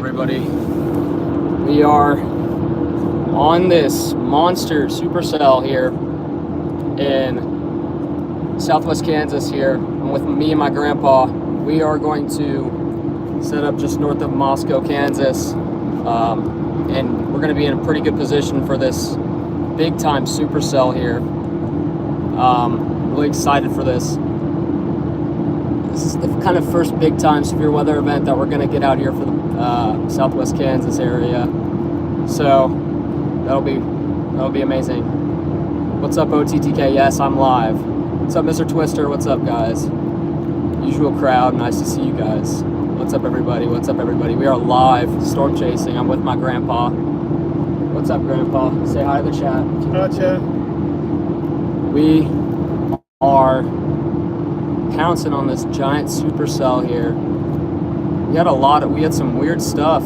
everybody? We are on this monster supercell here in southwest Kansas here. I'm with me and my grandpa. We are going to set up just north of Moscow, Kansas. And we're going to be in a pretty good position for this big time supercell here. Really excited for this. This is the kind of first big time severe weather event that we're going to get out here for the southwest Kansas area. So that'll be amazing. What's up, OTTK? Yes, I'm live. What's up, Mr. Twister? What's up, guys? Usual crowd. Nice to see you guys. What's up, everybody? What's up, everybody? We are live storm chasing. I'm with my grandpa. What's up, Grandpa? Say hi to the chat. Hi, chat. We are pouncing on this giant supercell here. We had some weird stuff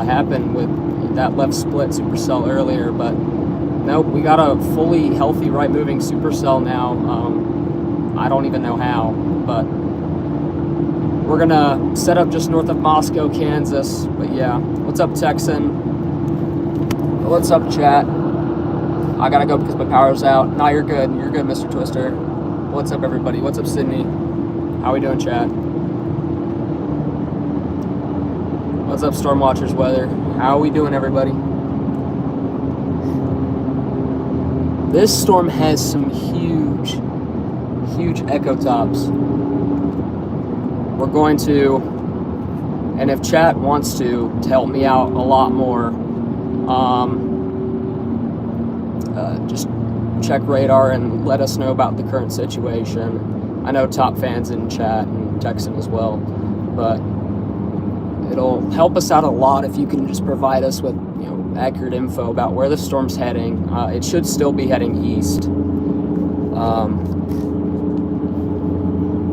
happen with that left split supercell earlier, but nope, we got a fully healthy right moving supercell now. I don't even know how, but we're gonna set up just north of Moscow, Kansas. But yeah, what's up, Texan? What's up, chat? I gotta go because my power's out. Nah, you're good, Mr. Twister. What's up, everybody? What's up, Sydney? How we doing, chat? What's up, Storm Watchers Weather? How are we doing, everybody? This storm has some huge echo tops. We're going to, and if chat wants to help me out a lot more, just check radar and let us know about the current situation. I know top fans in chat and Texan as well, but it'll help us out a lot if you can just provide us with accurate info about where the storm's heading. It should still be heading east.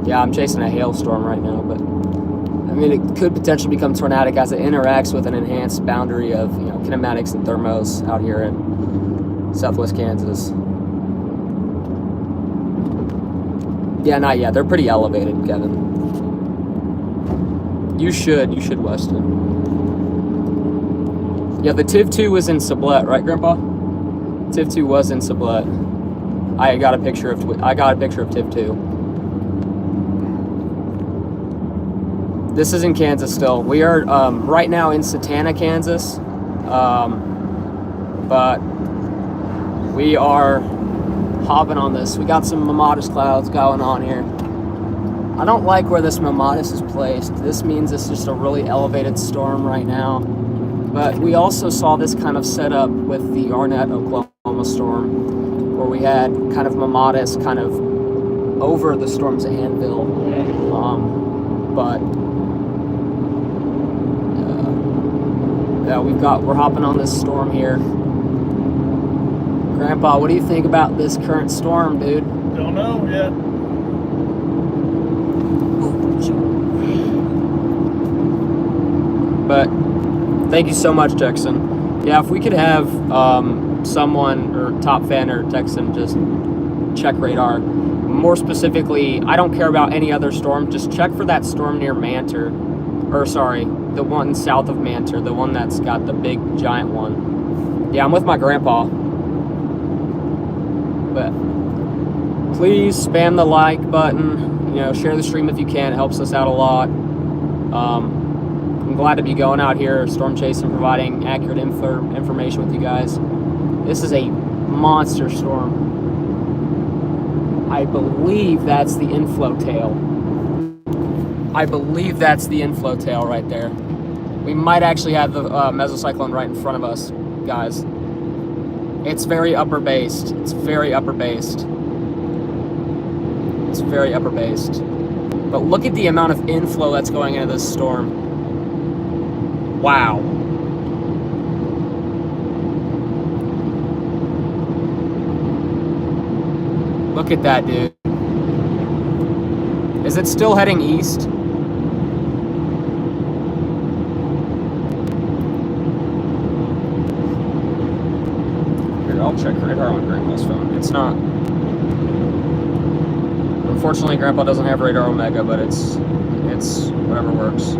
Yeah, I'm chasing a hailstorm right now, but I mean it could potentially become tornadic as it interacts with an enhanced boundary of kinematics and thermos out here in southwest Kansas. Yeah, not yet. They're pretty elevated, Kevin. You should, Weston. Yeah, the TIV2 was in Sublette, right, Grandpa? TIV2 was in Sublette. I got a picture of TIV2. This is in Kansas still. We are right now in Satana, Kansas, but we are hopping on this. We got some Mamatis clouds going on here. I don't like where this Mamatis is placed. This means it's just a really elevated storm right now. But we also saw this kind of setup with the Arnett, Oklahoma storm, where we had kind of Mamatis kind of over the storm's anvil. Yeah, we're hopping on this storm here. Grandpa, what do you think about this current storm, dude? Don't know yet. But thank you so much, Texan. Yeah, if we could have someone or top fan or Texan just check radar. More specifically, I don't care about any other storm. Just check for that storm near Mantor. Or sorry, the one south of Mantor, the one that's got the big giant one. Yeah, I'm with my grandpa. But please spam the like button. Share the stream if you can. It helps us out a lot. I'm glad to be going out here, storm chasing, providing accurate information with you guys. This is a monster storm. I believe that's the inflow tail. Right there. We might actually have the mesocyclone right in front of us, guys. It's very upper based. But look at the amount of inflow that's going into this storm. Wow. Look at that, dude. Is it still heading east? Here, I'll check radar on Grandpa's phone. It's not. Unfortunately, Grandpa doesn't have Radar Omega, but it's whatever works.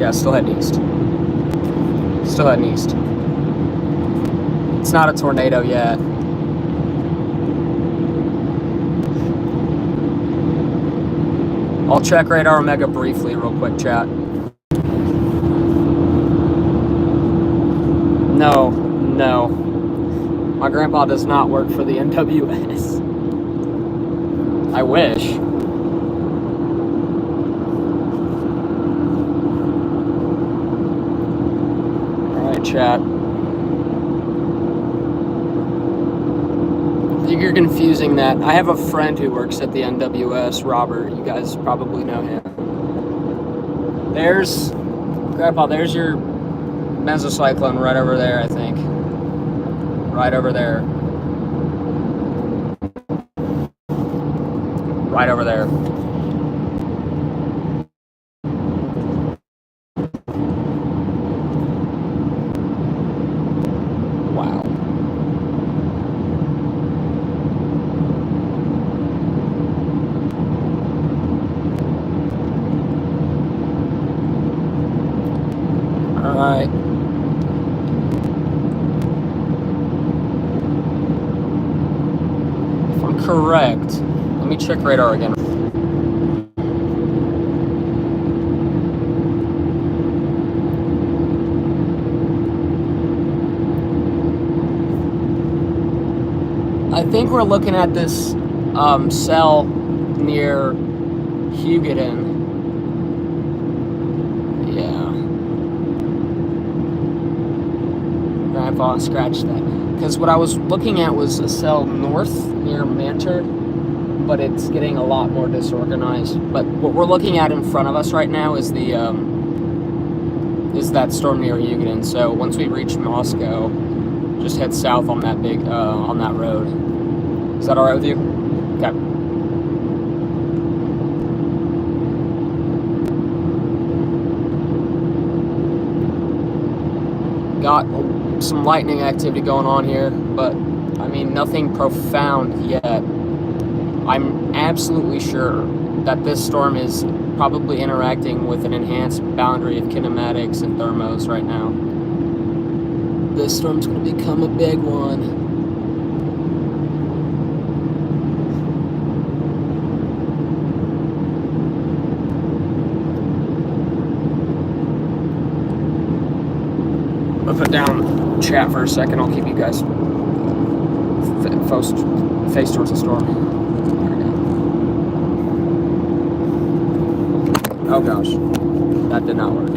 chat. Still heading east. Still heading east. It's not a tornado yet. I'll check radar Omega briefly, real quick, chat. No. My grandpa does not work for the NWS. I wish. Alright, chat. I think you're confusing that. I have a friend who works at the NWS, Robert. You guys probably know him. There's, Grandpa, there's your mesocyclone right over there, I think. Right over there. Right over there. Wow. All right. If I'm correct, let me check radar again. I think we're looking at this cell near Hugoton. Yeah. Grandpa scratched that. Because what I was looking at was a cell north near Mantor, but it's getting a lot more disorganized. But what we're looking at in front of us right now is the is that storm near Hugoton. So once we reach Moscow, just head south on that big on that road. Is that all right with you? Okay. Got some lightning activity going on here, but I mean nothing profound yet. I'm absolutely sure that this storm is probably interacting with an enhanced boundary of kinematics and thermos right now. This storm's going to become a big one. I'll put down chat for a second. I'll keep you guys face towards the storm. Oh gosh, that did not work.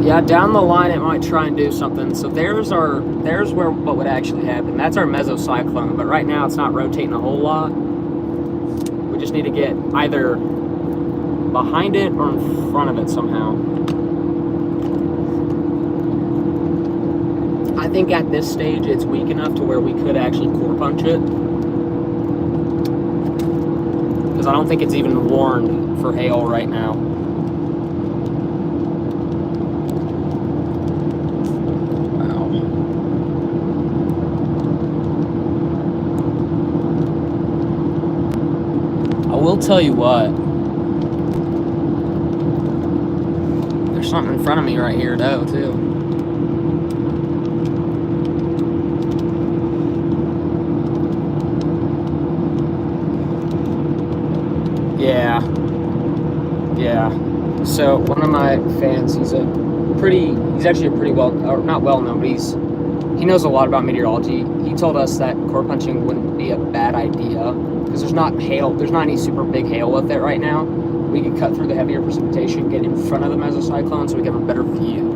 Yeah, down the line it might try and do something. So there's where what would actually happen. That's our mesocyclone, but right now it's not rotating a whole lot. We just need to get either behind it or in front of it somehow. I think at this stage it's weak enough to where we could actually core punch it. Because I don't think it's even warned for hail right now. Wow. I will tell you what. There's something in front of me right here though, too. Yeah. So one of my fans, he's actually a pretty not well known, but he knows a lot about meteorology. He told us that core punching wouldn't be a bad idea because there's not any super big hail with it right now. We could cut through the heavier precipitation, get in front of the mesocyclone so we can have a better view.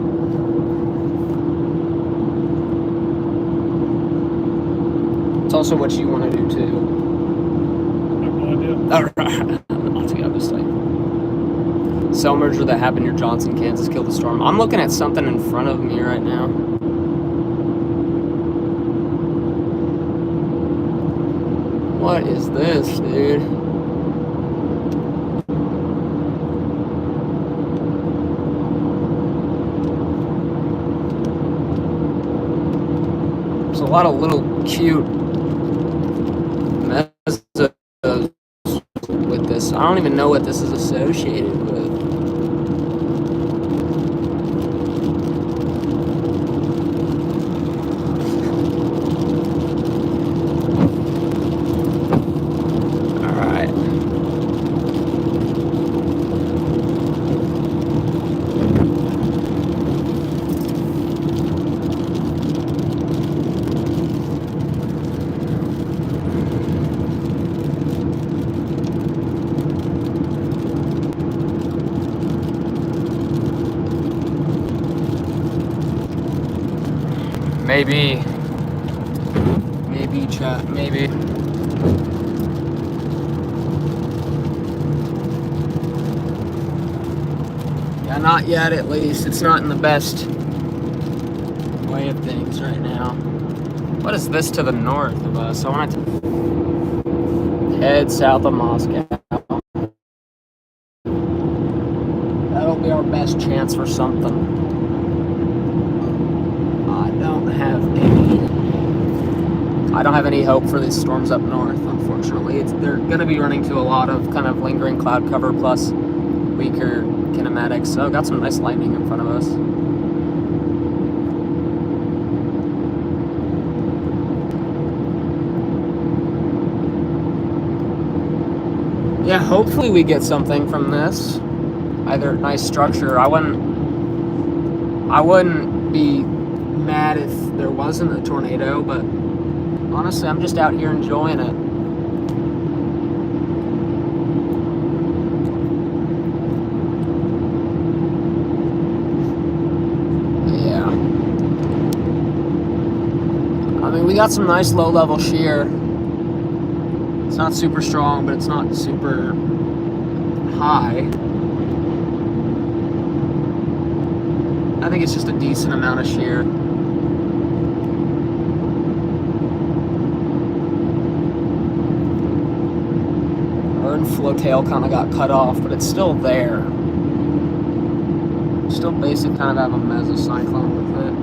It's also what you want to do too. I have no idea. Alright. I'll take out this thing. Cell merger that happened near Johnson, Kansas killed the storm. I'm looking at something in front of me right now. What is this, dude? There's a lot of little cute mesos don't even know what this is associated with. Alright. Maybe, chat, maybe. Yeah, not yet at least. It's not in the best way of things right now. What is this to the north of us? I want to head south of Moscow. That'll be our best chance for something. I don't have any hope for these storms up north, unfortunately. They're going to be running to a lot of kind of lingering cloud cover plus weaker kinematics. So got some nice lightning in front of us. Yeah, hopefully we get something from this. Either nice structure. I wouldn't be mad if there wasn't a tornado, but honestly, I'm just out here enjoying it. Yeah. I mean, we got some nice low-level shear. It's not super strong, but it's not super high. I think it's just a decent amount of shear. Our flotail kind of got cut off, but it's still there. Still basic kind of have a mesocyclone with it.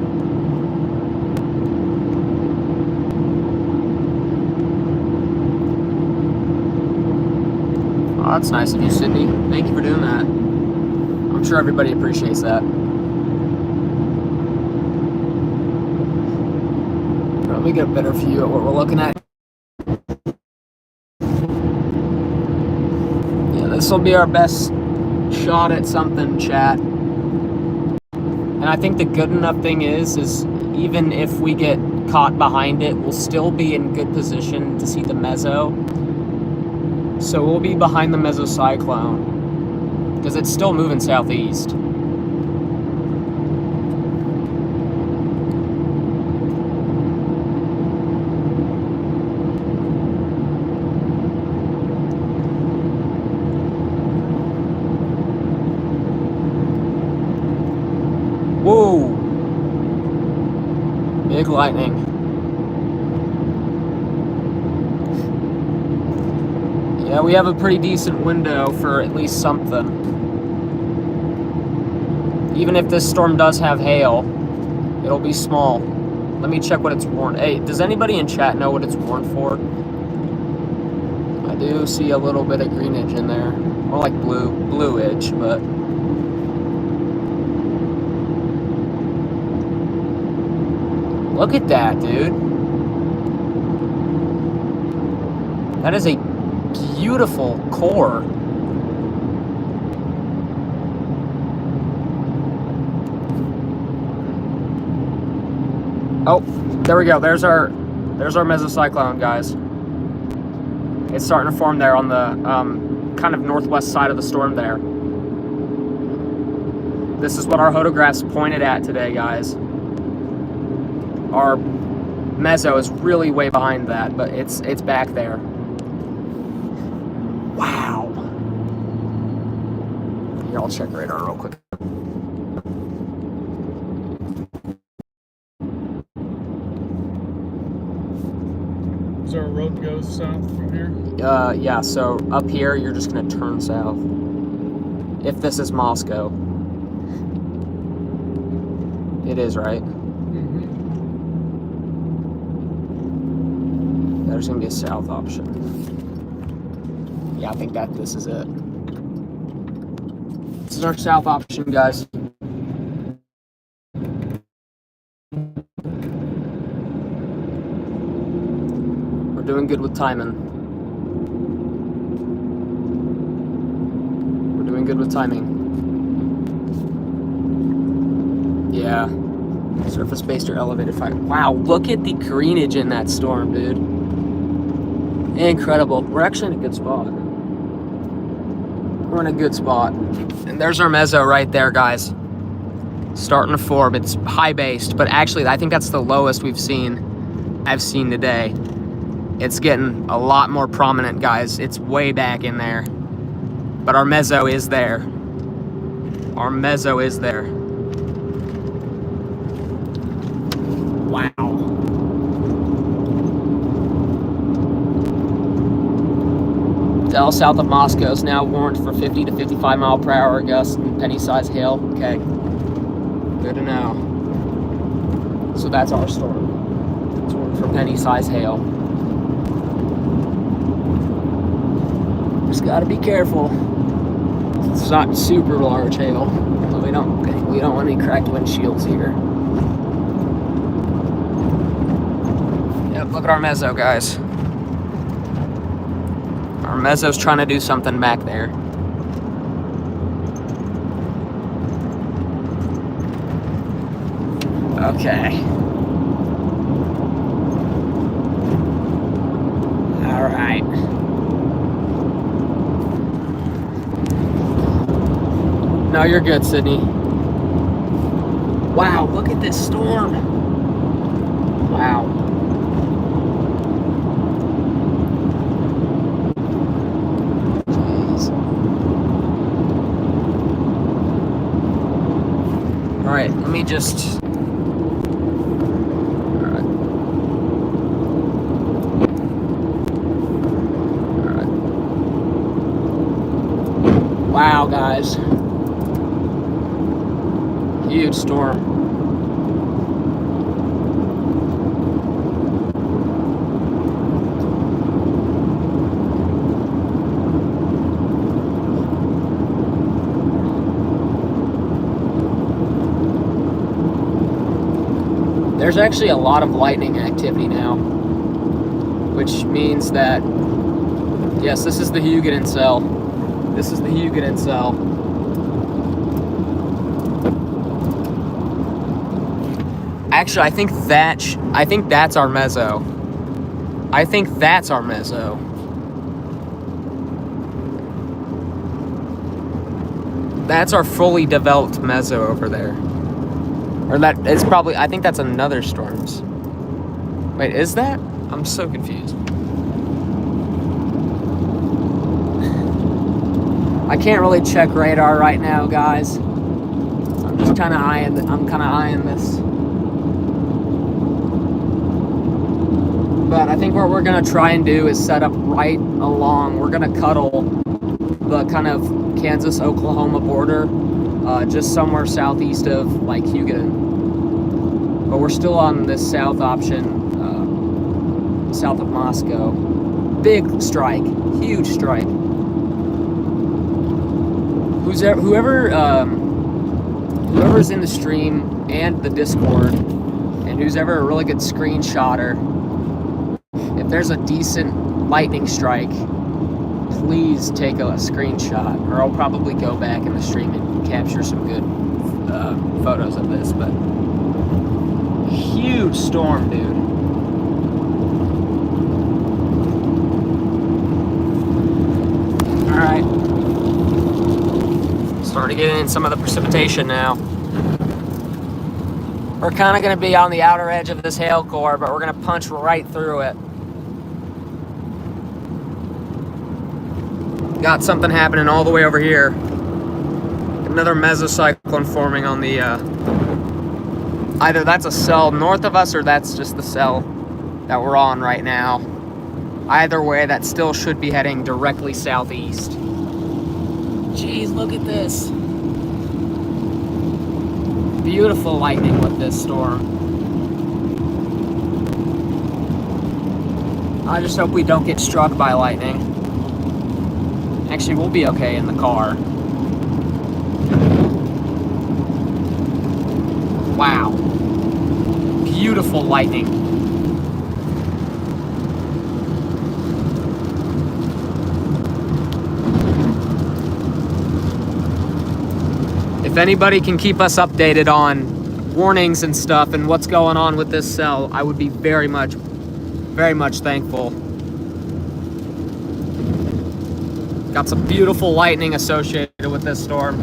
Oh, that's nice of you, Sydney. Thank you for doing that. I'm sure everybody appreciates that. Let me get a better view at what we're looking at. Yeah, this will be our best shot at something, chat. And I think the good enough thing is even if we get caught behind it, we'll still be in good position to see the meso. So we'll be behind the mesocyclone because it's still moving southeast. Whoa! Big lightning. Yeah, we have a pretty decent window for at least something. Even if this storm does have hail, it'll be small. Let me check what it's warned. Hey, does anybody in chat know what it's warned for? I do see a little bit of greenage in there. More like bluish, but... Look at that, dude. That is a beautiful core. Oh, there we go. There's our mesocyclone, guys. It's starting to form there on the kind of northwest side of the storm there. This is what our photographs pointed at today, guys. Our meso is really way behind that, but it's back there. Wow. Here, I'll check radar real quick. Is there a road that goes south from here? Yeah, so up here, you're just gonna turn south. If this is Moscow. It is, right? There's gonna be a south option. Yeah, I think that this is it. This is our south option, guys. We're doing good with timing. We're doing good with timing. Yeah. Surface-based or elevated fire. Wow, look at the greenage in that storm, dude. Incredible. We're actually in a good spot. We're in a good spot. And there's our mezzo right there, guys. Starting to form. It's high-based, but actually I think that's the lowest I've seen today. It's getting a lot more prominent, guys. It's way back in there. But our mezzo is there. Our mezzo is there. Wow. Del south of Moscow is now warned for 50 to 55 mile per hour gusts and penny-sized hail. Okay. Good to know. So that's our storm. It's warned for penny-sized hail. Just gotta be careful. It's not super large hail. So we don't want any cracked windshields here. Yep, look at our mezzo, guys. Our mezzo's trying to do something back there. Okay. All right. No, you're good, Sydney. Wow, look at this storm. Wow. Jeez. All right, let me just... All right. All right. Wow, guys. Huge storm. There's actually a lot of lightning activity now, which means that, yes, this is the Hugoton cell. This is the Hugoton cell. Actually, I think that's our mezzo. I think that's our mezzo. That's our fully developed mezzo over there. Or that it's probably, I think that's another storm's. Wait, is that? I'm so confused. I can't really check radar right now, guys. I'm just kind of eyeing this. But I think what we're gonna try and do is set up right along. We're gonna cuddle the kind of Kansas-Oklahoma border, just somewhere southeast of like Hugoton. But we're still on this south option, south of Moscow. Big strike, huge strike. Whoever's in the stream and the Discord, and who's ever a really good screenshotter, if there's a decent lightning strike, please take a screenshot, or I'll probably go back in the stream and capture some good photos of this. But huge storm, dude. All right, starting to get in some of the precipitation now. We're kind of going to be on the outer edge of this hail core, but we're going to punch right through it. Got something happening all the way over here. Another mesocyclone forming on the, either that's a cell north of us or that's just the cell that we're on right now. Either way, that still should be heading directly southeast. Jeez, look at this. Beautiful lightning with this storm. I just hope we don't get struck by lightning. Actually, we'll be okay in the car. Wow. Beautiful lightning. If anybody can keep us updated on warnings and stuff and what's going on with this cell, I would be very much thankful. Got some beautiful lightning associated with this storm.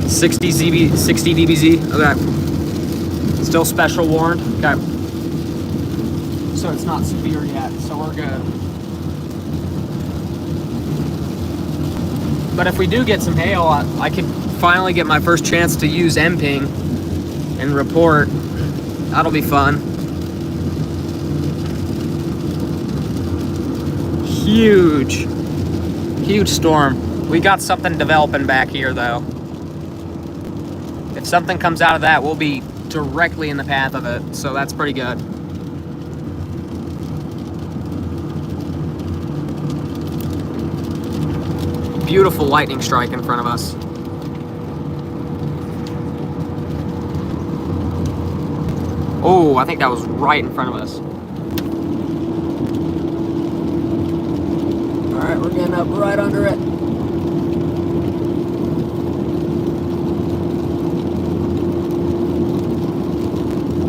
$60 dBz. Okay. Still special warned. Okay. So it's not severe yet, so we're good. But if we do get some hail, I could finally get my first chance to use MPing and report. That'll be fun. Huge storm. We got something developing back here though. If something comes out of that, we'll be directly in the path of it, so that's pretty good. Beautiful lightning strike in front of us. Oh, I think that was right in front of us. All right, we're getting up right under it.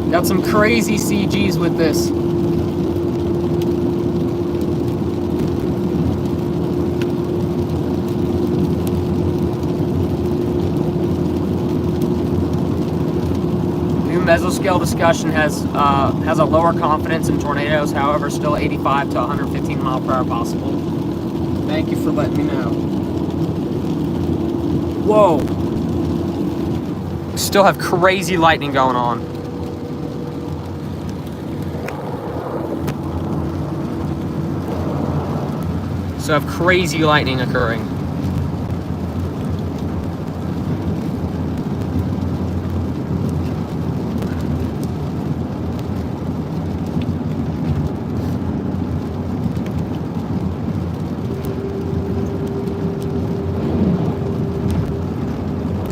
Got some crazy CGs with this. Mesoscale discussion has a lower confidence in tornadoes, however, still 85 to 115 mile per hour possible. Thank you for letting me know. Whoa. Still have crazy lightning going on. So I have crazy lightning occurring.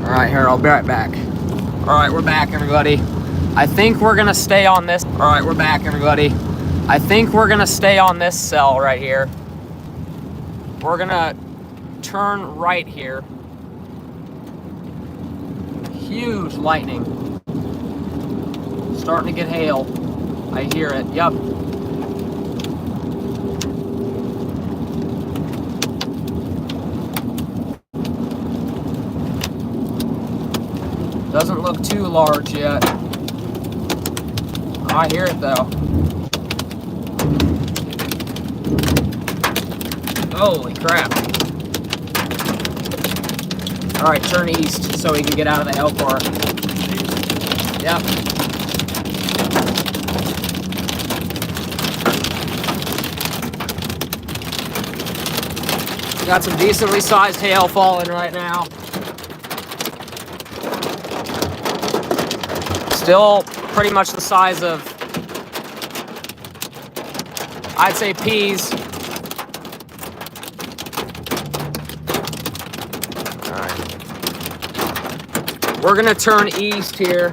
Alright, here, I'll be right back. Alright, we're back, everybody. I think we're gonna stay on this. Alright, we're back, everybody. I think we're gonna stay on this cell right here. We're gonna turn right here. Huge lightning. Starting to get hail. I hear it, yep. Doesn't look too large yet. I hear it though. Holy crap. Alright, turn east so we can get out of the hail core. Yep. Got some decently sized hail falling right now. Still pretty much the size of, I'd say, peas. All right. We're gonna turn east here.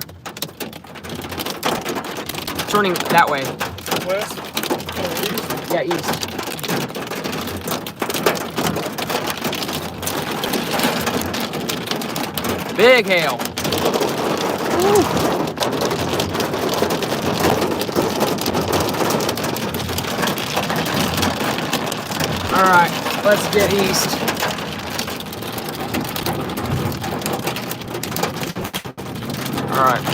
Turning that way. West? Or east? Yeah, east. Big hail. Woo. All right, let's get east. All right.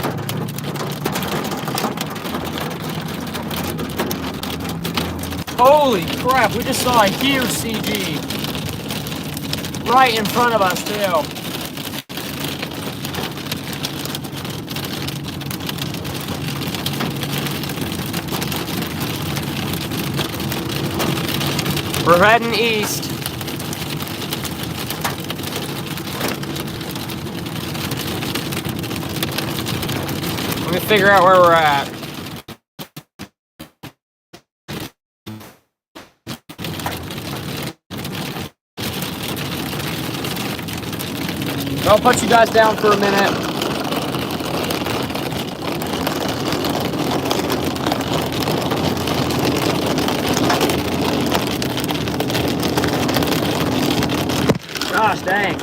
Holy crap, we just saw a huge CG. Right in front of us, too. We're heading east. Let me figure out where we're at. I'll put you guys down for a minute. Gosh dang.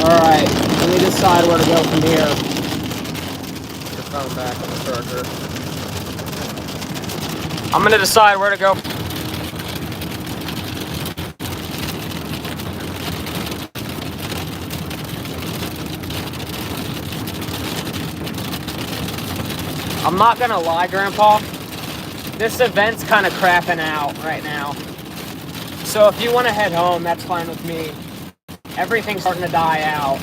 Alright, let me decide where to go from here. Put your phone back on the charger. I'm gonna decide where to go. I'm not gonna lie, Grandpa. This event's kind of crapping out right now. So if you want to head home, that's fine with me. Everything's starting to die out.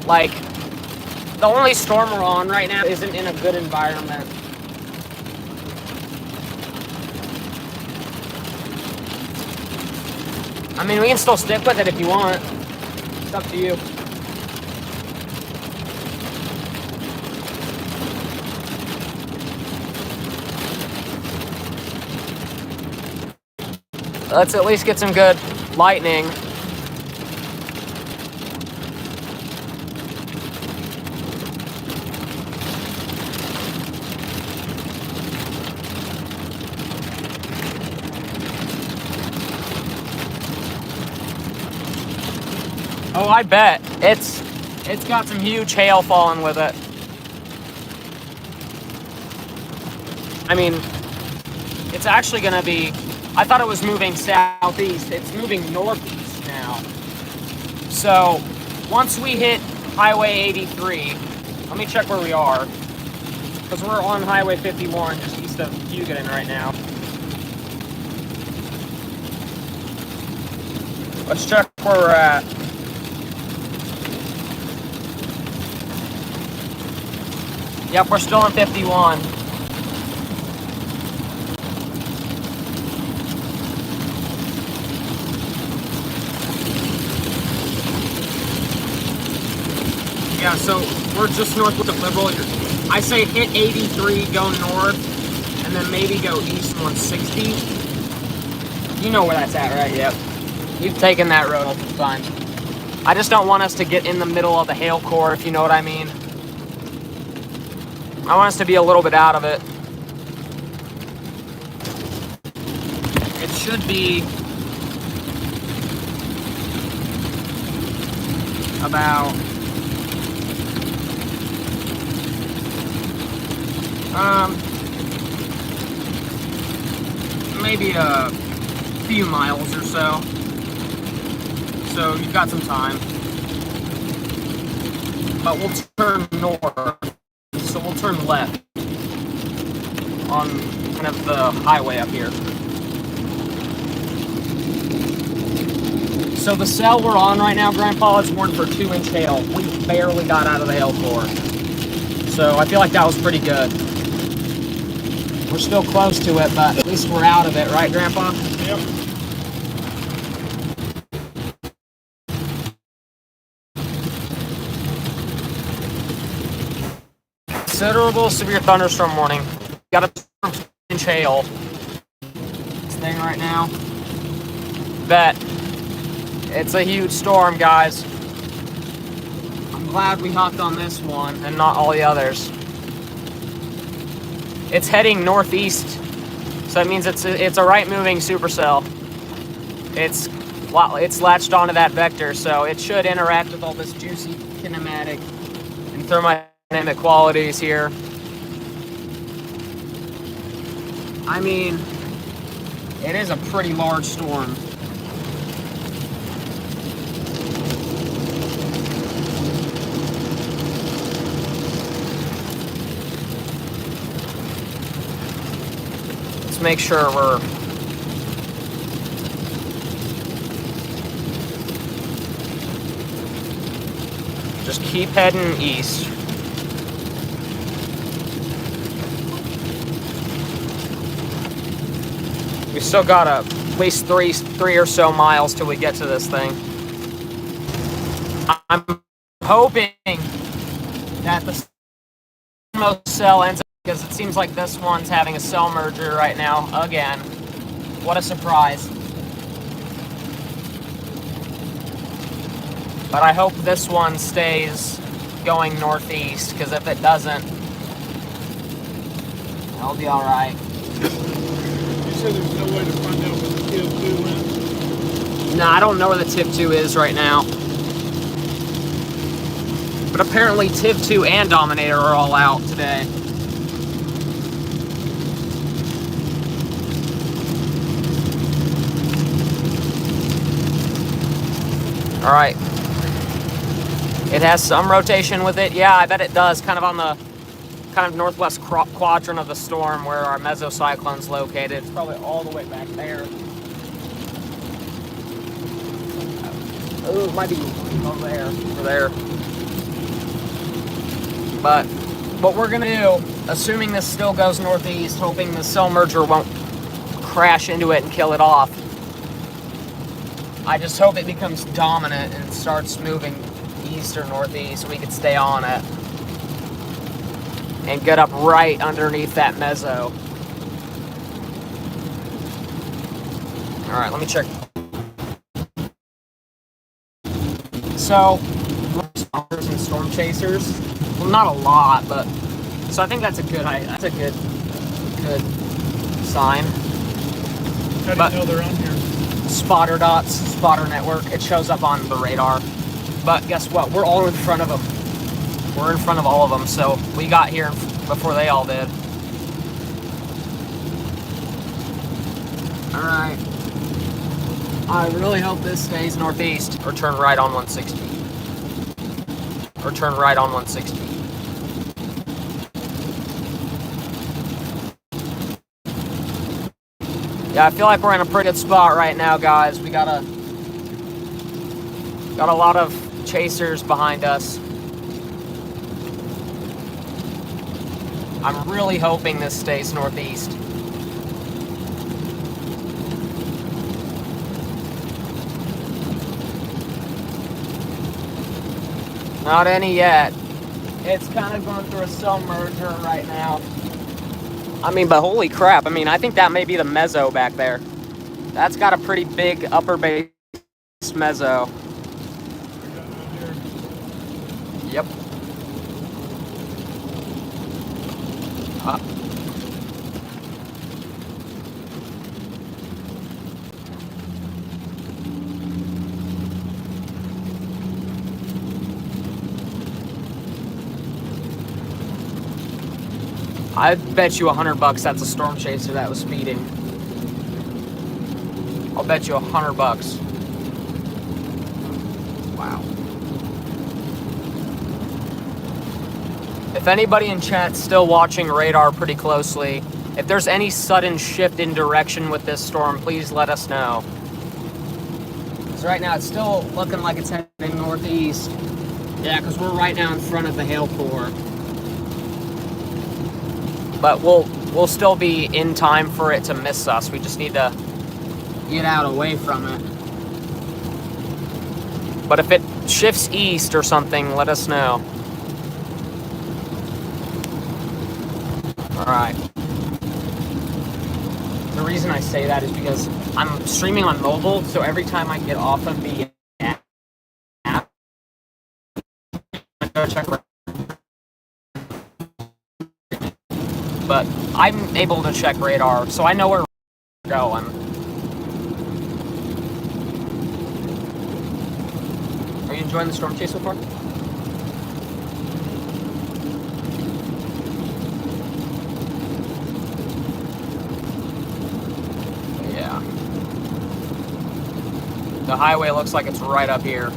Like, the only storm we're on right now isn't in a good environment. I mean, we can still stick with it if you want. It's up to you. Let's at least get some good lightning. Oh, I bet. It's got some huge hail falling with it. I mean, it's actually gonna be, I thought it was moving southeast. It's moving northeast now. So, once we hit Highway 83, let me check where we are. Because we're on Highway 51, just east of Hugoton right now. Let's check where we're at. Yep, we're still in 51. Yeah, so we're just north of Liberal. I say hit 83, go north, and then maybe go east 160. You know where that's at, right? Yep. You've taken that road a few times. I just don't want us to get in the middle of the hail core, if you know what I mean. I want us to be a little bit out of it. It should be about maybe a few miles or so. So you've got some time. But we'll turn north. So we'll turn left on kind of the highway up here. So the cell we're on right now, Grandpa, is warned for 2-inch hail. We barely got out of the hail core. So I feel like that was pretty good. We're still close to it, but at least we're out of it, right, Grandpa? Yep. Considerable severe thunderstorm warning. Got a 2-inch hail. This thing right now. Bet. It's a huge storm, guys. I'm glad we hopped on this one and not all the others. It's heading northeast, so that means it's a right-moving supercell. It's latched onto that vector, so it should interact with all this juicy kinematic and thermodynamic qualities here. I mean, It is a pretty large storm. Let's make sure we're just keep heading east. We still got at least three or so miles till we get to this thing. I'm hoping that the most cell ends up, because it seems like this one's having a cell merger right now again. What a surprise. But I hope this one stays going northeast, because if it doesn't, I'll be all right. You said there's no way to find out where the TIV2 went? No, I don't know where the TIV2 is right now. But apparently TIV2 and Dominator are all out today. All right. It has some rotation with it. Yeah, I bet it does. Kind of on the northwest quadrant of the storm where our mesocyclone's located. It's probably all the way back there. Oh, it might be over there. Over there. But what we're gonna do, assuming this still goes northeast, hoping the cell merger won't crash into it and kill it off, I just hope it becomes dominant and starts moving east or northeast so we can stay on it and get up right underneath that meso. All right, let me check. So, spotters and storm chasers. Well, not a lot, but so I think that's a good sign. How do you know they're on here? Spotter dots, spotter network. It shows up on the radar. But guess what? We're all in front of them. We're in front of all of them, so we got here before they all did. All right. I really hope this stays northeast, or turn right on 160. Or turn right on 160. Yeah, I feel like we're in a pretty good spot right now, guys. We got a lot of chasers behind us. I'm really hoping this stays northeast. Not any yet. It's kind of going through a cell merger right now. I mean, but holy crap. I mean, I think that may be the meso back there. That's got a pretty big upper base meso. Yep. I bet you $100 that's a storm chaser that was speeding. I'll bet you $100. Wow. If anybody in chat's still watching radar pretty closely, if there's any sudden shift in direction with this storm, please let us know. Because right now it's still looking like it's heading northeast. Yeah, because we're right now in front of the hail core. But we'll still be in time for it to miss us. We just need to get out away from it. But if it shifts east or something, let us know. Alright. The reason I say that is because I'm streaming on mobile, so every time I get off of the app, I go check. But I'm able to check radar, so I know where we're going. Are you enjoying the storm chase so far? Yeah. The highway looks like it's right up here.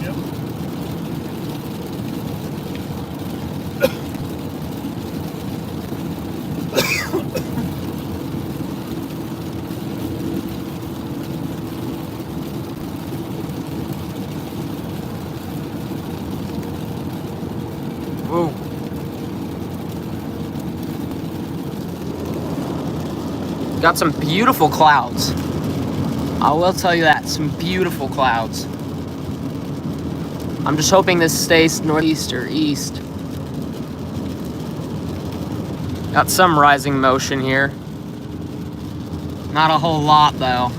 Yep. Woo. Got some beautiful clouds. I will tell you that, some beautiful clouds. I'm just hoping this stays northeast or east. Got some rising motion here. Not a whole lot though.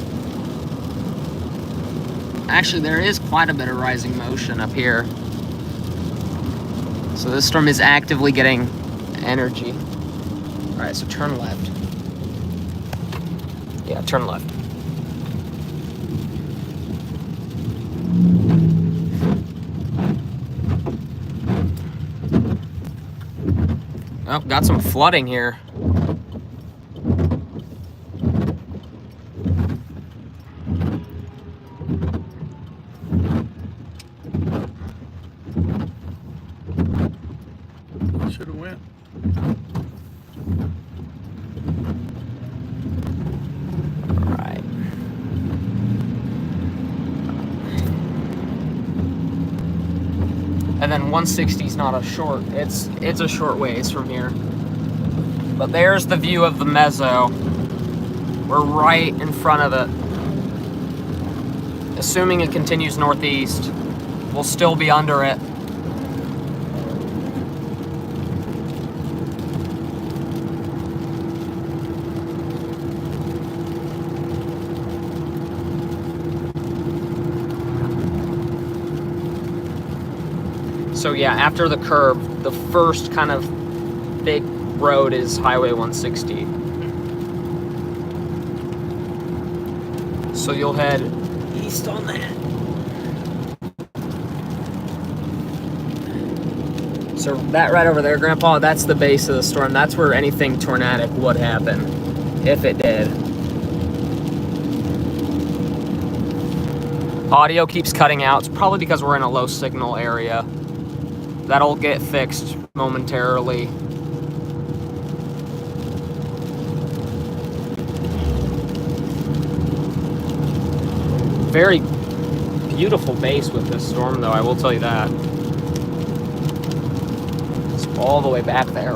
Actually, there is quite a bit of rising motion up here. So this storm is actively getting energy. All right, so turn left. Yeah, turn left. Oh, got some flooding here. Should have went. Right. And then 160 is not a short, it's a short ways from here. But there's the view of the mezzo. We're right in front of it. Assuming it continues northeast, we'll still be under it. So yeah, after the curve, the first kind of big road is Highway 160. So you'll head east on that. So that right over there, Grandpa, that's the base of the storm. That's where anything tornadic would happen, if it did. Audio keeps cutting out. It's probably because we're in a low signal area. That'll get fixed momentarily. Very beautiful base with this storm, though, I will tell you that. It's all the way back there.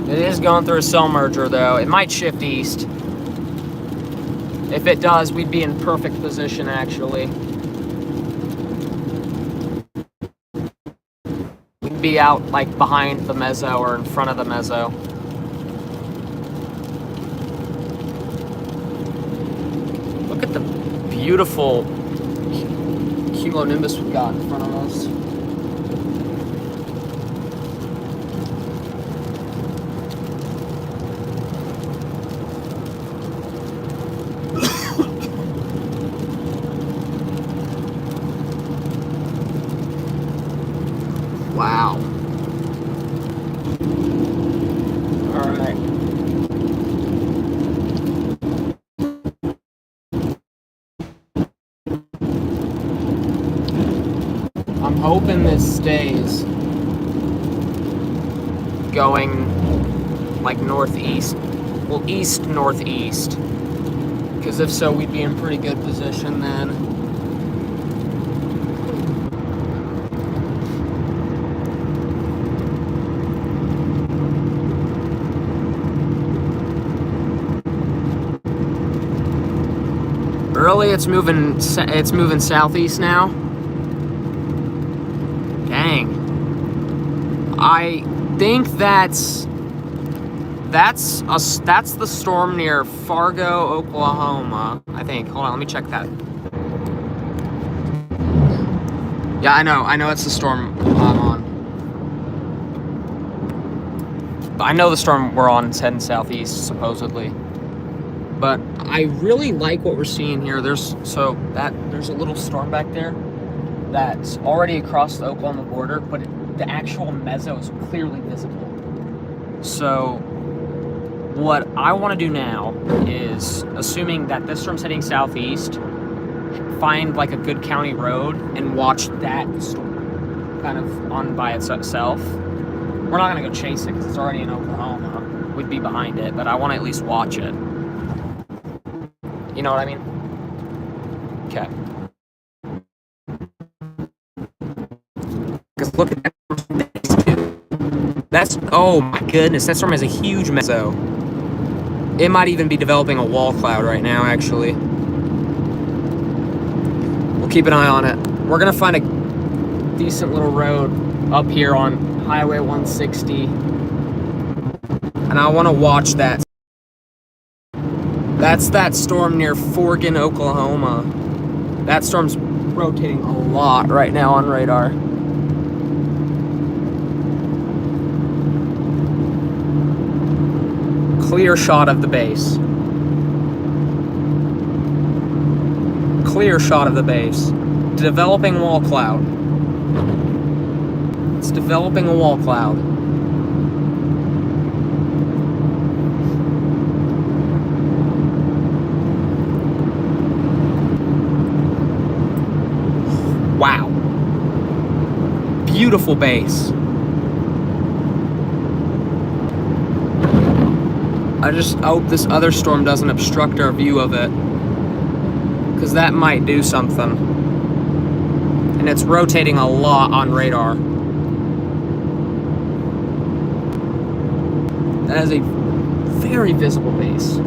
It is going through a cell merger, though. It might shift east. If it does, we'd be in perfect position, actually. We'd be out, like, behind the mezzo or in front of the mezzo. Look at the beautiful cumulonimbus we've got in front of us. Wow. All right. I'm hoping this stays going like northeast, well, east-northeast, because if so, we'd be in pretty good position then. Early, it's moving southeast now. Dang. I think that's the storm near Fargo, Oklahoma. I think. Hold on, let me check that. Yeah, I know it's the storm I'm on. I know the storm we're on is heading southeast, supposedly. But I really like what we're seeing here. There's a little storm back there that's already across the Oklahoma border, but the actual meso is clearly visible. So what I want to do now is, assuming that this storm's heading southeast, find like a good county road and watch that storm kind of on by itself. We're not gonna go chase it because it's already in Oklahoma. We'd be behind it, but I want to at least watch it. You know what I mean? Okay. Because look at that. That's, oh my goodness, that storm has a huge meso. It might even be developing a wall cloud right now, actually. We'll keep an eye on it. We're gonna find a decent little road up here on Highway 160. And I wanna watch that. That's that storm near Forgan, Oklahoma. That storm's rotating a lot right now on radar. Clear shot of the base. Clear shot of the base. Developing wall cloud. It's developing a wall cloud. Wow. Beautiful base. I just hope this other storm doesn't obstruct our view of it, because that might do something. And it's rotating a lot on radar. That is a very visible base.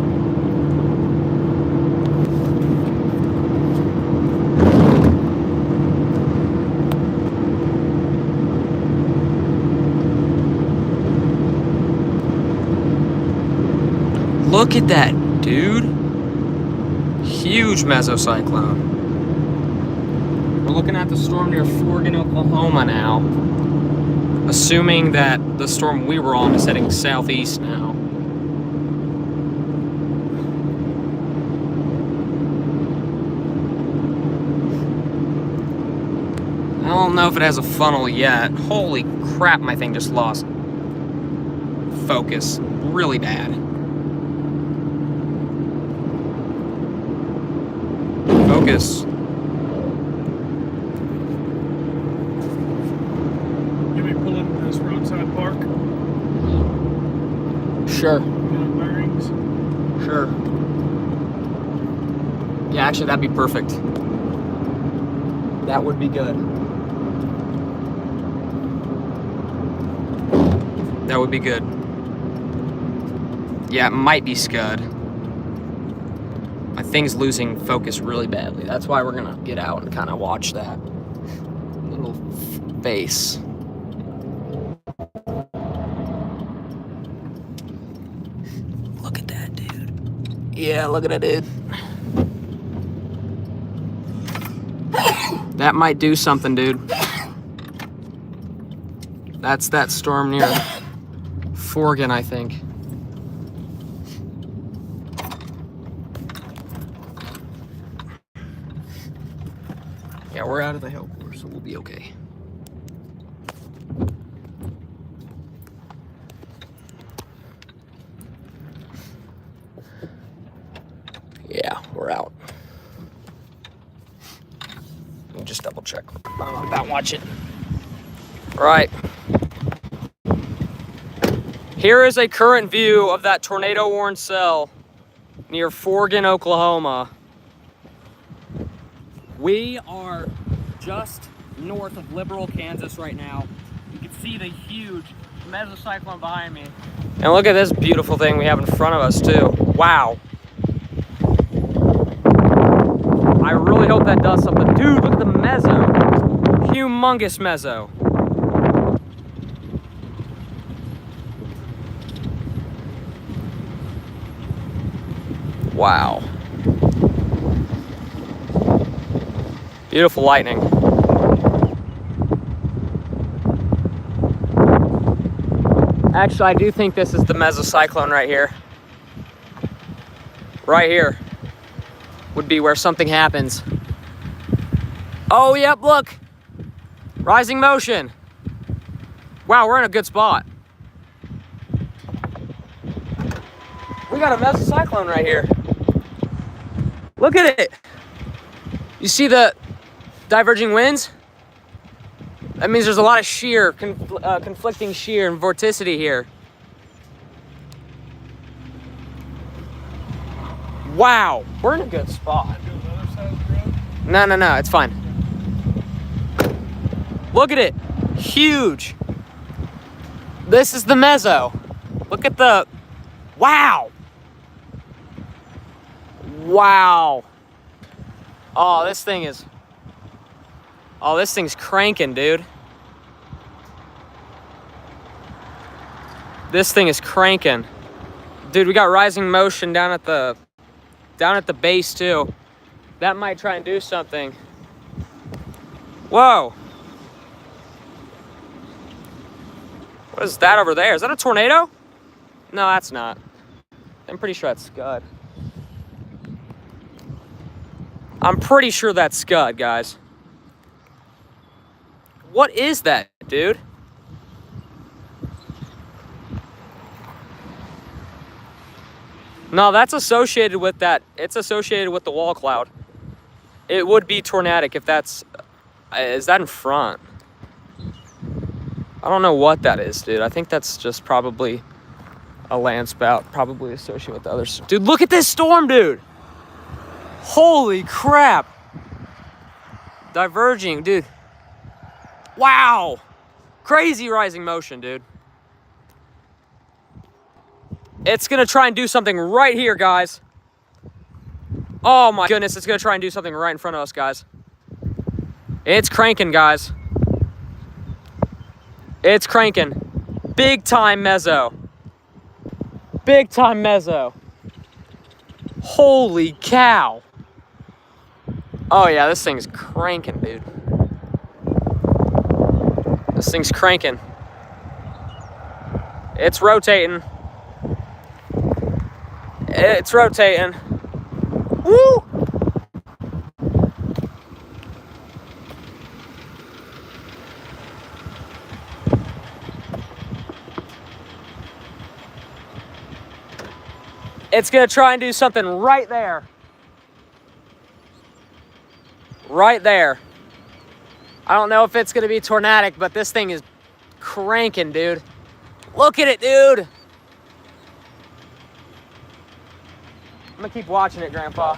Look at that, dude. Huge mesocyclone. We're looking at the storm near Forgan, Oklahoma now. Assuming that the storm we were on is heading southeast now. I don't know if it has a funnel yet. Holy crap, my thing just lost focus really bad. Focus. You be pulling this roadside park? Sure. Bearings? Sure. Yeah, actually, that'd be perfect. That would be good. That would be good. Yeah, it might be scud. My thing's losing focus really badly. That's why we're gonna get out and kind of watch that little face. Look at that, dude. Yeah, look at that, dude. That might do something, dude. That's that storm near Forgan, I think. Yeah, we're out of the hill course, so we'll be okay. Yeah, we're out. Let me just double check. I'm about watching. All right. Here is a current view of that tornado-worn cell near Forgan, Oklahoma. We are just north of Liberal, Kansas right now. You can see the huge mesocyclone behind me. And look at this beautiful thing we have in front of us too. Wow. I really hope that does something. Dude, look at the meso. Humongous meso. Wow. Beautiful lightning. Actually, I do think this is the mesocyclone right here. Right here would be where something happens. Oh, yep, look. Rising motion. Wow, we're in a good spot. We got a mesocyclone right here. Look at it. You see the diverging winds? That means there's a lot of shear, conflicting shear and vorticity here. Wow, we're in a good spot. No, it's fine. Look at it, huge. This is the meso. Look at the, wow. Wow. Oh, this thing's cranking, dude. This thing is cranking. Dude, we got rising motion down at the base too. That might try and do something. Whoa. What is that over there? Is that a tornado? No, that's not. I'm pretty sure that's Scud. I'm pretty sure that's Scud, guys. What is that, dude? No, that's associated with that. It's associated with the wall cloud. It would be tornadic if that's... Is that in front? I don't know what that is, dude. I think that's just probably a land spout, probably associated with the others. Dude, look at this storm, dude. Holy crap. Diverging, dude. Wow. Crazy rising motion, dude. It's gonna try and do something right here, guys. Oh my goodness, it's gonna try and do something right in front of us, guys. It's cranking, guys. It's cranking. Big time meso. Big time meso. Holy cow. Oh yeah, this thing's cranking, dude. This thing's cranking. It's rotating. It's rotating. Woo! It's gonna try and do something right there. Right there. I don't know if it's gonna be tornadic, but this thing is cranking, dude. Look at it, dude. I'm gonna keep watching it, Grandpa.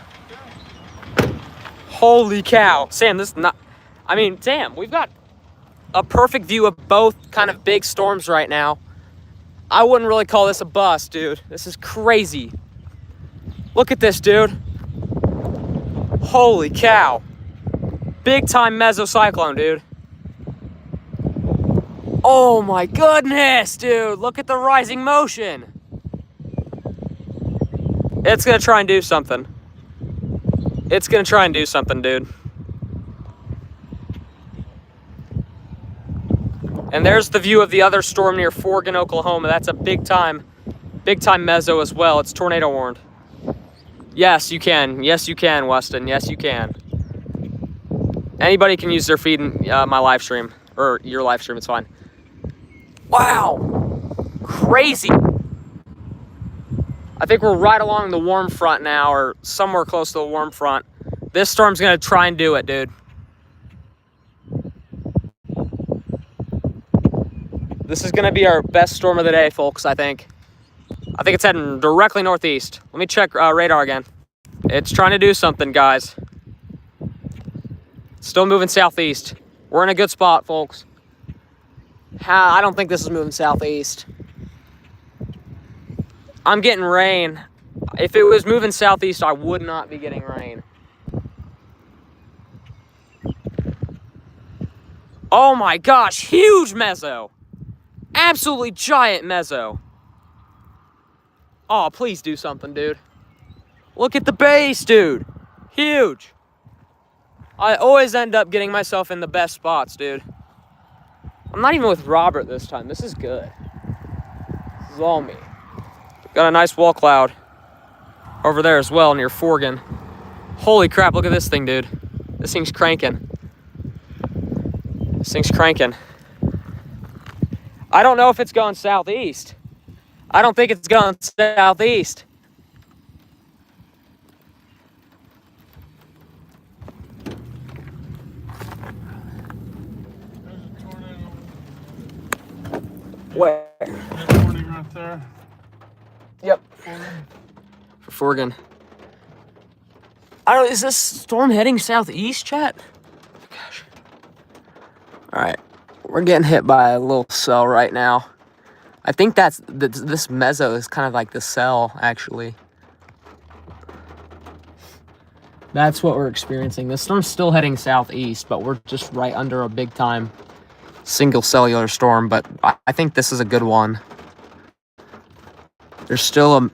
Holy cow. Sam, this is not... I mean, Sam, we've got a perfect view of both kind of big storms right now. I wouldn't really call this a bust, dude. This is crazy. Look at this, dude. Holy cow. Big time mesocyclone, dude. Oh my goodness, dude. Look at the rising motion. It's gonna try and do something. It's gonna try and do something, dude. And there's the view of the other storm near Forgan, Oklahoma. That's a big time meso as well. It's tornado warned. Yes, you can. Yes, you can, Weston. Yes, you can. Anybody can use their feed in my live stream, or your live stream, it's fine. Wow, crazy. I think we're right along the warm front now, or somewhere close to the warm front. This storm's gonna try and do it, dude. This is gonna be our best storm of the day, folks, I think. I think it's heading directly northeast. Let me check radar again. It's trying to do something, guys. Still moving southeast. We're in a good spot, folks. I don't think this is moving southeast. I'm getting rain. If it was moving southeast, I would not be getting rain. Oh my gosh, huge meso. Absolutely giant meso. Oh, please do something, dude. Look at the base, dude. Huge. I always end up getting myself in the best spots, dude. I'm not even with Robert this time. This is good. This is all me. Got a nice wall cloud over there as well near Forgan. Holy crap, look at this thing, dude. This thing's cranking. This thing's cranking. I don't know if it's going southeast. I don't think it's going southeast. There's a tornado. Where? That warning right there. Yep. Warning. For Forgan. I don't. Is this storm heading southeast, chat? Gosh. All right, we're getting hit by a little cell right now. I think that's this mezzo is kind of like the cell, actually. That's what we're experiencing. The storm's still heading southeast, but we're just right under a big time single cellular storm. But I think this is a good one. There's still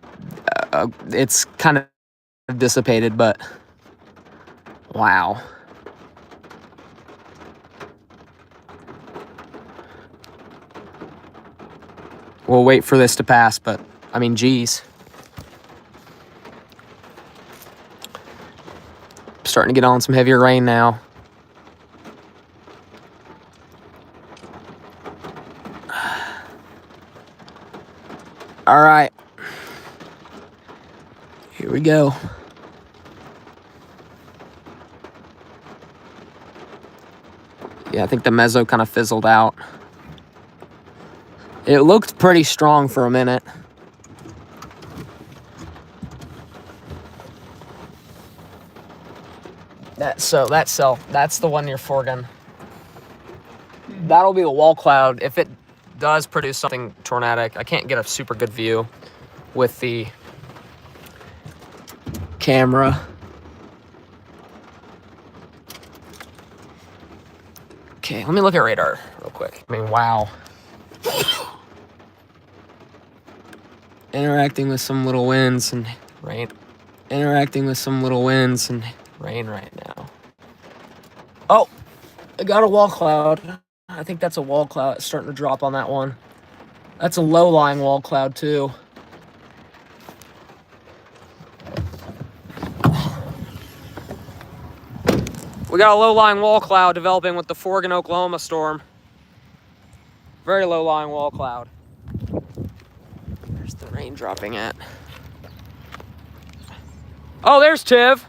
it's kind of dissipated, but wow. We'll wait for this to pass, but I mean, geez. Starting to get on some heavier rain now. All right. Here we go. Yeah, I think the mezzo kind of fizzled out. It looked pretty strong for a minute. That's the one near Forgan. That'll be a wall cloud if it does produce something tornadic. I can't get a super good view with the camera. Okay, let me look at radar real quick. I mean, wow. Interacting with some little winds and rain. Interacting with some little winds and rain right now. Oh, I got a wall cloud. I think that's a wall cloud. It's starting to drop on that one. That's a low-lying wall cloud, too. We got a low-lying wall cloud developing with the Forgan, Oklahoma storm. Very low-lying wall cloud. Where's the rain dropping at? Oh, there's Tiv.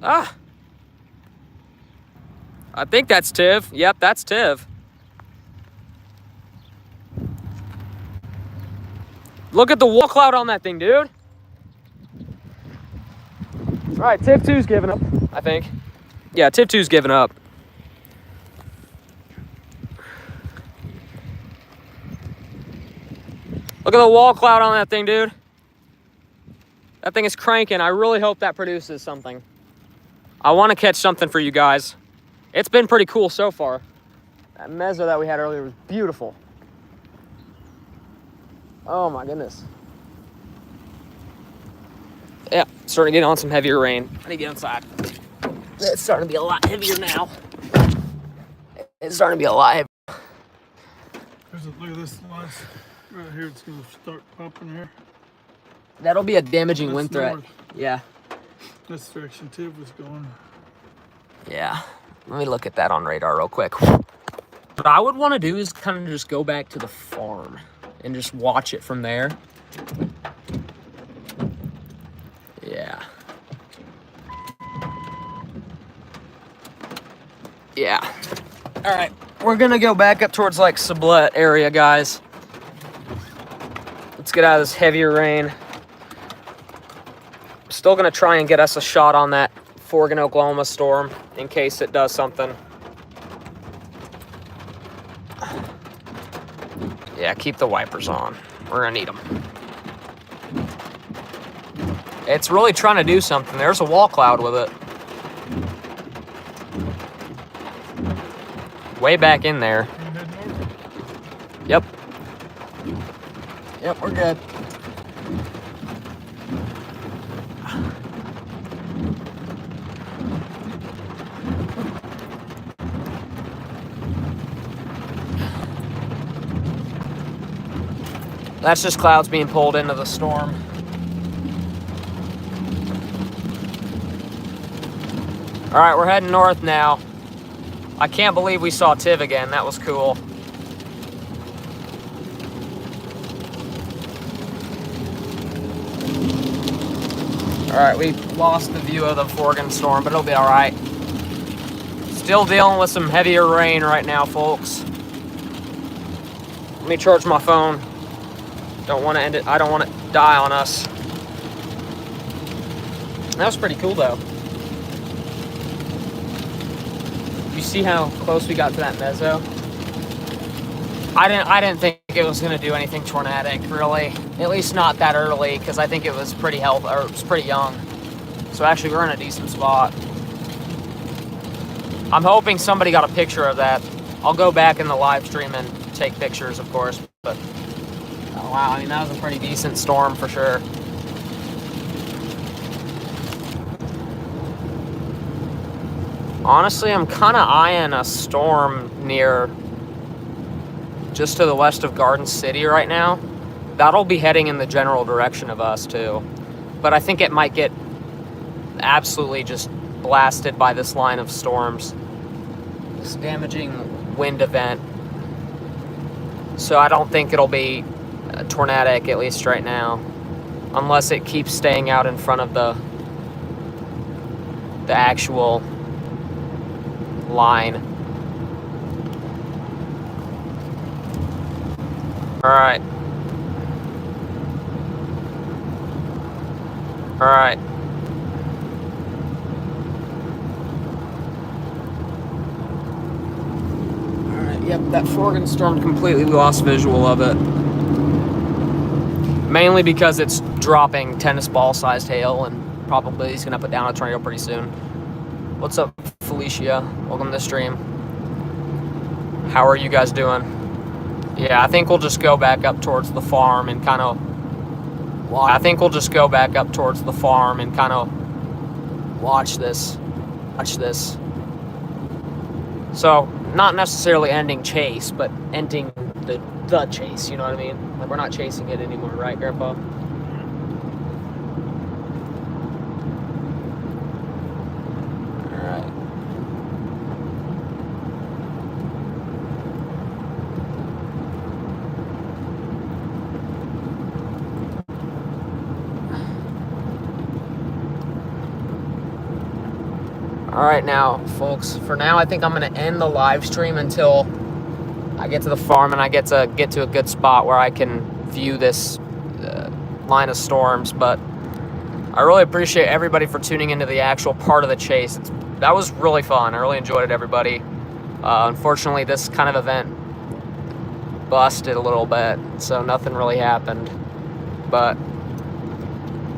Ah. I think that's Tiv. Yep, that's Tiv. Look at the wall cloud on that thing, dude. All right, Tiv 2's giving up, I think. Yeah, Tiv 2's giving up. Look at the wall cloud on that thing, dude. That thing is cranking. I really hope that produces something. I want to catch something for you guys. It's been pretty cool so far. That mezzo that we had earlier was beautiful. Oh my goodness. Yeah, starting to get on some heavier rain. I need to get inside. It's starting to be a lot heavier now. It's starting to be a lot heavier. Look at this line right here. It's going to start pumping here. That'll be a damaging wind threat. North. Yeah. This direction Tiv was going. Yeah. Let me look at that on radar real quick. What I would want to do is kind of just go back to the farm and just watch it from there. Yeah. Yeah. All right. We're going to go back up towards like Sublette area, guys. Let's get out of this heavier rain. Still going to try and get us a shot on that Forgan, Oklahoma storm in case it does something. Yeah, keep the wipers on. We're going to need them. It's really trying to do something. There's a wall cloud with it. Way back in there. Yep. Yep, we're good. That's just clouds being pulled into the storm. All right, we're heading north now. I can't believe we saw Tiv again. That was cool. Alright, we lost the view of the Forgan storm, but it'll be alright. Still dealing with some heavier rain right now, folks. Let me charge my phone. Don't want to end it. I don't want it to die on us. That was pretty cool, though. You see how close we got to that mezzo? I didn't think it was going to do anything tornadic, really. At least not that early, because I think it was pretty healthy, or it was pretty young. So actually, we're in a decent spot. I'm hoping somebody got a picture of that. I'll go back in the live stream and take pictures, of course. But oh wow, I mean, that was a pretty decent storm for sure. Honestly, I'm kind of eyeing a storm near just to the west of Garden City right now. That'll be heading in the general direction of us too. But I think it might get absolutely just blasted by this line of storms. This damaging wind event. So I don't think it'll be tornadic, at least right now. Unless it keeps staying out in front of the actual line. Alright. Alright. Alright, yep, that Forgan storm completely lost visual of it. Mainly because it's dropping tennis ball sized hail and probably he's gonna put down a tornado pretty soon. What's up, Felicia? Welcome to the stream. How are you guys doing? Yeah, I think we'll just go back up towards the farm and kind of... watch this. So, not necessarily ending chase, but ending the chase, you know what I mean? Like, we're not chasing it anymore, right, Grandpa? Alright. Alright now, folks, for now I think I'm going to end the live stream until I get to the farm and I get to a good spot where I can view this line of storms. But I really appreciate everybody for tuning into the actual part of the chase. That was really fun. I really enjoyed it, everybody. Unfortunately, this kind of event busted a little bit, so nothing really happened. But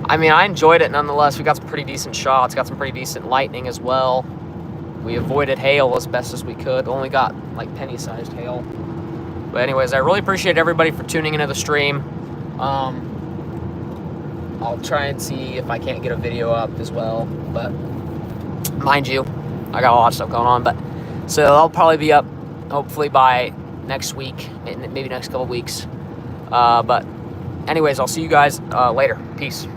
I mean, I enjoyed it nonetheless. We got some pretty decent shots, got some pretty decent lightning as well. We avoided hail as best as we could. Only got like penny-sized hail. But anyways, I really appreciate everybody for tuning into the stream. I'll try and see if I can't get a video up as well. But mind you, I got a lot of stuff going on. But so I'll probably be up hopefully by next week, maybe next couple weeks. But anyways, I'll see you guys later. Peace.